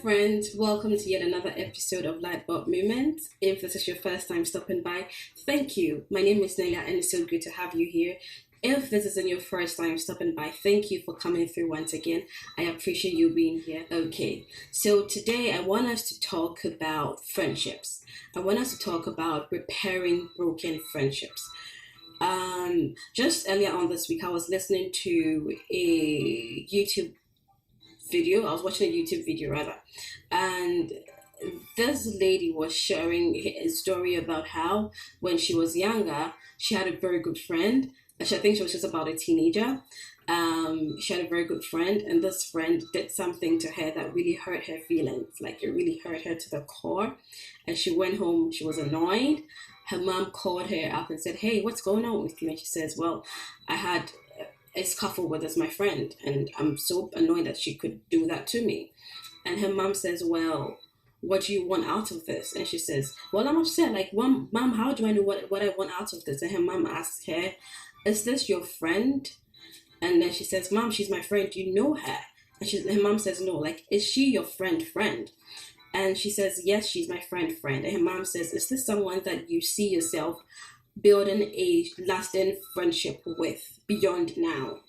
friends, welcome to yet another episode of Lightbulb Moments. If this is your first time stopping by, thank you. My name is Nelia and it's so good to have you here. If this isn't your first time stopping by, thank you for coming through once again. I appreciate you being here. Okay, so today I want us to talk about friendships. I want us to talk about repairing broken friendships. Just earlier on this week, I was listening to a YouTube video. I was watching a YouTube video rather, and this lady was sharing a story about how when she was younger, she had a very good friend. I think she was just about a teenager. She had a very good friend, and this friend did something to her that really hurt her feelings. Like it really hurt her to the core. And she went home. She was annoyed. Her mom called her up and said, "Hey, what's going on with you?" And she says, "Well, I had a scuffle with this my friend, and I'm so annoyed that she could do that to me." And her mom says, "Well, what do you want out of this?" And she says, "Well, I'm upset. Like, mom, how do I know what I want out of this?" And her mom asks her, "Is this your friend?" And then she says, "Mom, she's my friend. Do you know her?" And her mom says, "No, like, is she your friend?" And she says, "Yes, she's my friend." And her mom says, "Is this someone that you see yourself building a lasting friendship with beyond now?"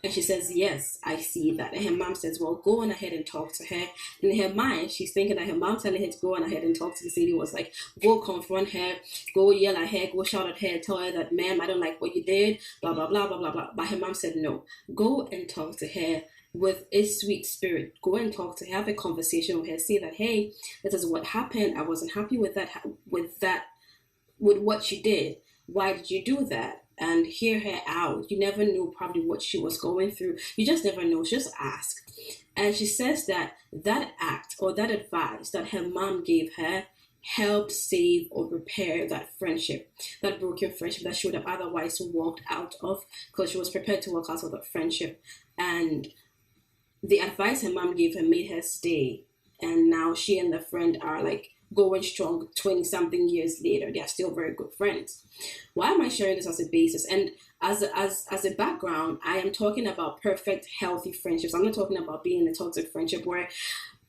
And she says, "Yes, I see that." And her mom says, "Well, go on ahead and talk to her." And in her mind, she's thinking that her mom telling her to go on ahead and talk to this lady was like, go confront her, go yell at her, go shout at her, tell her that, "Ma'am, I don't like what you did, blah, blah, blah, blah, blah, blah." But her mom said, "No, go and talk to her with a sweet spirit. Go and talk to her, have a conversation with her, say that, hey, this is what happened. I wasn't happy with what you did. Why did you do that?" And hear her out. You never know probably what she was going through. You just never know. Just ask. And she says that that act or that advice that her mom gave her helped save or repair that friendship, that broken friendship that she would have otherwise walked out of, because she was prepared to walk out of that friendship. And the advice her mom gave her made her stay. And now she and the friend are like going strong 20 something years later. They are still very good friends. Why am I sharing this as a basis? And as a background, I am talking about perfect, healthy friendships. I'm not talking about being in a toxic friendship where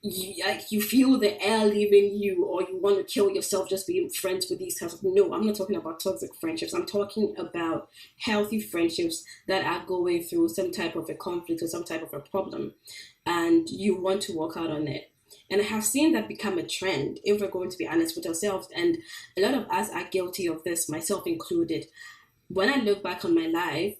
you feel the air leaving you or you want to kill yourself just being friends with these types of. No, I'm not talking about toxic friendships. I'm talking about healthy friendships that are going through some type of a conflict or some type of a problem, and you want to work out on it. And I have seen that become a trend, if we're going to be honest with ourselves. And a lot of us are guilty of this, myself included. When I look back on my life,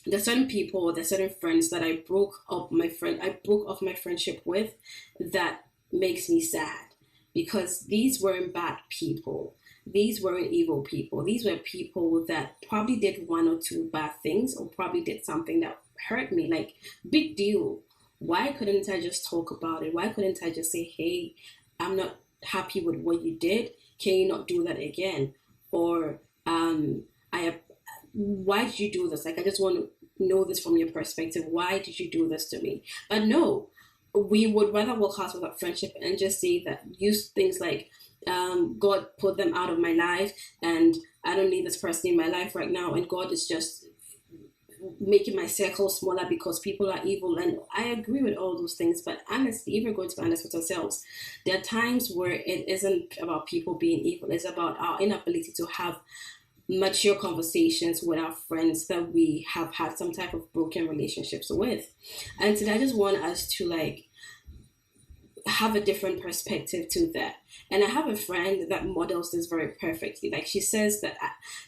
there's certain people, there's certain friends that I broke off my friendship with, that makes me sad, because these weren't bad people. These weren't evil people. These were people that probably did one or two bad things, or probably did something that hurt me. Like, big deal. Why couldn't I just talk about it? Why couldn't I just say, "Hey, I'm not happy with what you did. Can you not do that again?" Or, why did you do this? Like, I just want to know this from your perspective. Why did you do this to me? But no, we would rather walk out with that friendship and just say that, use things like, God put them out of my life and I don't need this person in my life right now. And God is just making my circle smaller because people are evil. And I agree with all those things, but honestly, if we're going to be honest with ourselves, there are times where it isn't about people being evil. It's about our inability to have mature conversations with our friends that we have had some type of broken relationships with. And today I just want us to have a different perspective to that. And I have a friend that models this very perfectly. Like, she says that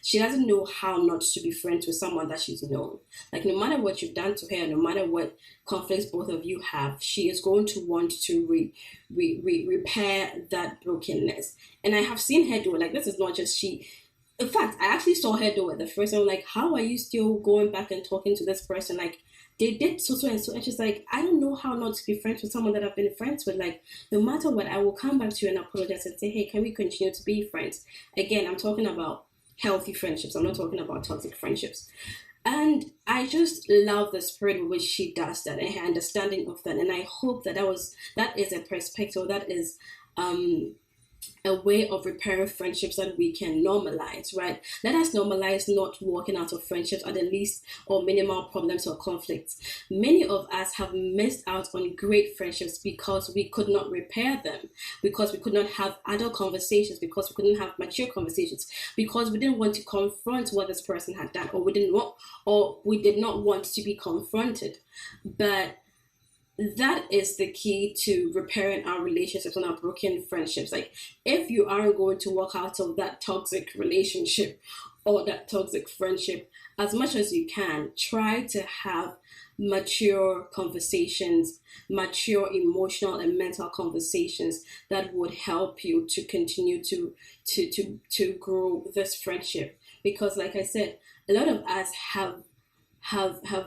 she doesn't know how not to be friends with someone that she's known. Like, no matter what you've done to her, no matter what conflicts both of you have, she is going to want to repair that brokenness. And I have seen her do it. Like, this is not just she. In fact, I actually saw her do it the first time. Like, how are you still going back and talking to this person? Like, they did so and so. And she's like, I don't know how not to be friends with someone that I've been friends with. Like, no matter what, I will come back to you and apologize and say, hey, can we continue to be friends? Again, I'm talking about healthy friendships. I'm not talking about toxic friendships. And I just love the spirit with which she does that and her understanding of that. And I hope that that is a perspective that is a way of repairing friendships that we can normalize, right? Let us normalize not walking out of friendships at the least or minimal problems or conflicts. Many of us have missed out on great friendships because we could not repair them, because we could not have adult conversations, because we couldn't have mature conversations, because we didn't want to confront what this person had done, or we did not want to be confronted. But that is the key to repairing our relationships and our broken friendships. Like, if you aren't going to walk out of that toxic relationship or that toxic friendship, as much as you can, try to have mature conversations, mature emotional and mental conversations that would help you to continue to grow this friendship. Because like I said, a lot of us have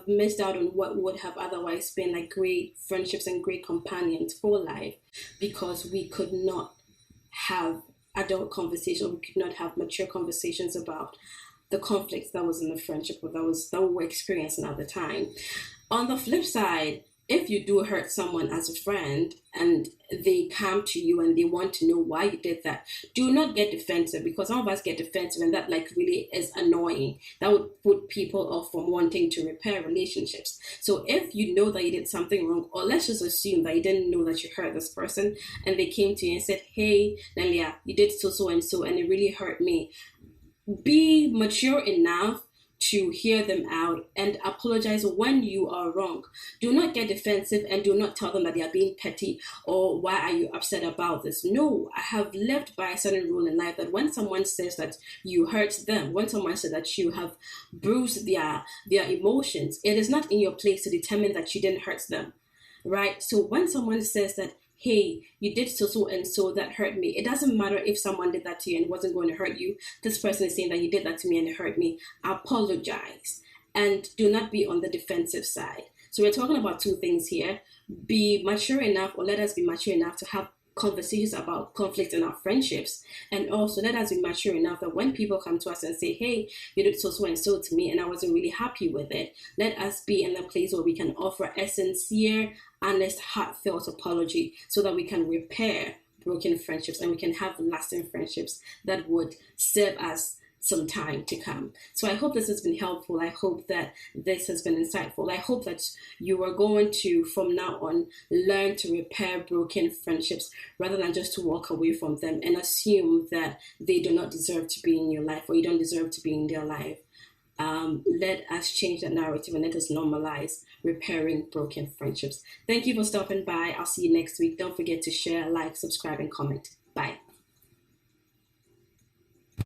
missed out on what would have otherwise been like great friendships and great companions for life, because we could not have adult conversations, we could not have mature conversations about the conflicts that was in the friendship, or that we were experiencing at the time. On the flip side, if you do hurt someone as a friend and they come to you and they want to know why you did that, do not get defensive, because some of us get defensive and that like really is annoying. That would put people off from wanting to repair relationships. So if you know that you did something wrong, or let's just assume that you didn't know that you hurt this person and they came to you and said, hey, Nelia, you did so and so and it really hurt me. Be mature enough to hear them out and apologize when you are wrong. Do not get defensive and do not tell them that they are being petty or why are you upset about this. No, I have lived by a certain rule in life that when someone says that you hurt them, when someone says that you have bruised their emotions, it is not in your place to determine that you didn't hurt them, right? So when someone says that, hey, you did so and so that hurt me, it doesn't matter if someone did that to you and it wasn't going to hurt you. This person is saying that you did that to me and it hurt me. Apologize and do not be on the defensive side. So we're talking about two things here. Be mature enough, or let us be mature enough to have conversations about conflict in our friendships, and also let us be mature enough that when people come to us and say, hey, you did so and so to me and I wasn't really happy with it, let us be in a place where we can offer a sincere, honest, heartfelt apology so that we can repair broken friendships and we can have lasting friendships that would serve us some time to come. So I hope this has been helpful. I hope that this has been insightful. I hope that you are going to, from now on, learn to repair broken friendships rather than just to walk away from them and assume that they do not deserve to be in your life or you don't deserve to be in their life. Let us change that narrative and let us normalize repairing broken friendships. Thank you for stopping by. I'll see you next week. Don't forget to share, like, subscribe, and comment.